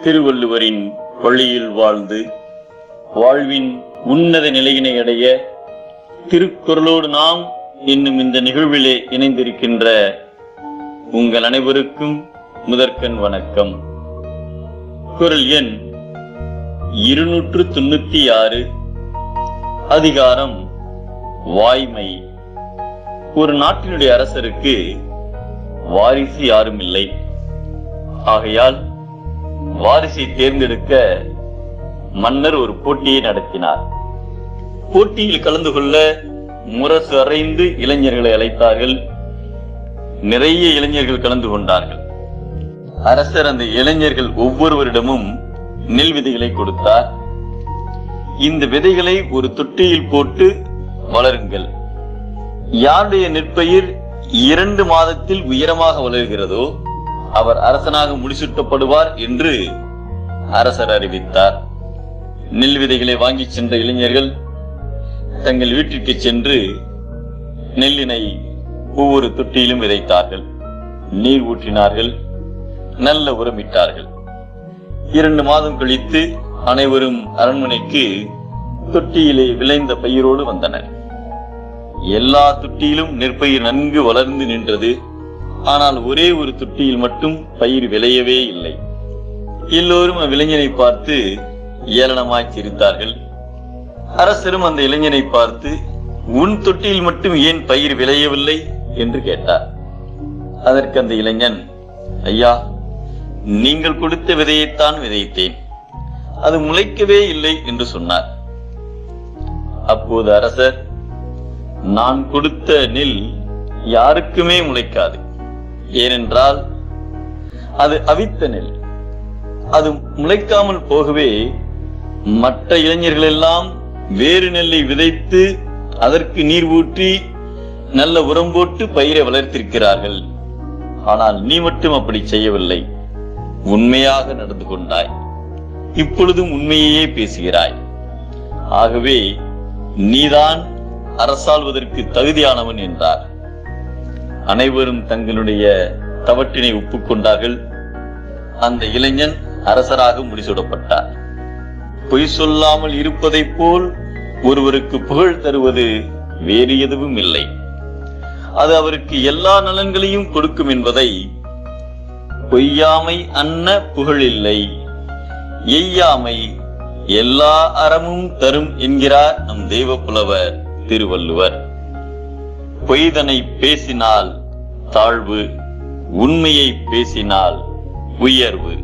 திருவள்ளுவரின் வழியில் வாழ்ந்து வாழ்வின் உன்னத நிலையினை அடைய திருக்குறளோடு நாம் இன்னும் இந்த நிகழ்விலே இணைந்திருக்கின்ற உங்கள் அனைவருக்கும் முதற்கண் வணக்கம். குறள் எண் 296, அதிகாரம் வாய்மை. ஒரு நாட்டினுடைய அரசருக்கு வாரிசு யாரும் இல்லை. ஆகையால் வாரிசை தேர்ந்தெடுக்க மன்னர் ஒரு போட்டியை நடத்தினார். போட்டியில் கலந்து கொள்ள முரசு அறைந்து இளைஞர்களை அழைத்தார்கள். நிறைய இளைஞர்கள் கலந்து கொண்டார்கள். அரசர் அந்த இளைஞர்கள் ஒவ்வொருவரிடமும் நெல் விதைகளை கொடுத்தார். இந்த விதைகளை ஒரு தொட்டியில் போட்டு வளருங்கள். யாருடைய நெற்பயிர் 2 மாதத்தில் உயரமாக வளர்கிறதோ அவர் அரசனாக முடிசூட்டப்படுவார் என்று அரசர் அறிவித்தார். நெல் விதைகளை வாங்கி சென்ற இளைஞர்கள் தங்கள் வீட்டிற்கு சென்று நெல்லினை ஒவ்வொரு தொட்டியிலும் விதைத்தார்கள். நீர் ஊற்றினார்கள், நல்ல உரமிட்டார்கள். 2 மாதம் கழித்து அனைவரும் அரண்மனைக்கு தொட்டியிலே விளைந்த பயிரோடு வந்தனர். எல்லா தொட்டியிலும் நெற்பயிர் நன்கு வளர்ந்து நின்றது. ஆனால் ஒரே ஒரு தொட்டியில் மட்டும் பயிர் விளையவே இல்லை. எல்லோரும் இளைஞனை பார்த்து ஏளனமாய் சிரித்தார்கள். அரசரும் அந்த இளைஞனை பார்த்து, உன் தொட்டியில் மட்டும் ஏன் பயிர் விளையவில்லை என்று கேட்டார். அதற்கு அந்த இளைஞன், ஐயா, நீங்கள் கொடுத்த விதையைத்தான் விதைத்தேன், அது முளைக்கவே இல்லை என்று சொன்னார். அப்போது அரசர், நான் கொடுத்த நெல் யாருக்குமே முளைக்காது. ஏனென்றால் அது அவித்த நெல். அது முளைக்காமல் போகவே மற்ற இளைஞர்கள் எல்லாம் வேறு நெல்லை விதைத்து அதற்கு நீர் ஊற்றி நல்ல உரம் போட்டு பயிரை வளர்த்திருக்கிறார்கள். ஆனால் நீ மட்டும் அப்படி செய்யவில்லை. உண்மையாக நடந்து கொண்டாய். இப்பொழுதும் உண்மையே பேசுகிறாய். ஆகவே நீதான் அரசாள்வதற்கு தகுதியானவன் என்றார். அனைவரும் தங்களுடைய தவற்றினை ஒப்புக்கொண்டார்கள். அந்த இளைஞன் அரசராக முடிசூடப்பட்டார். பொய் சொல்லாமல் இருப்பதை போல் ஒருவருக்கு புகழ் தருவது வேறு எதுவும் இல்லை. அது அவருக்கு எல்லா நலன்களையும் கொடுக்கும் என்பதை பொய்யாமை அன்ன புகழ் இல்லை, எய்யாமை எல்லா அறமும் தரும் என்கிறார் நம் தெய்வ புலவர் திருவள்ளுவர். பொய்தனை பேசினால் தாழ்வு, உண்மையை பேசினால் உயர்வு.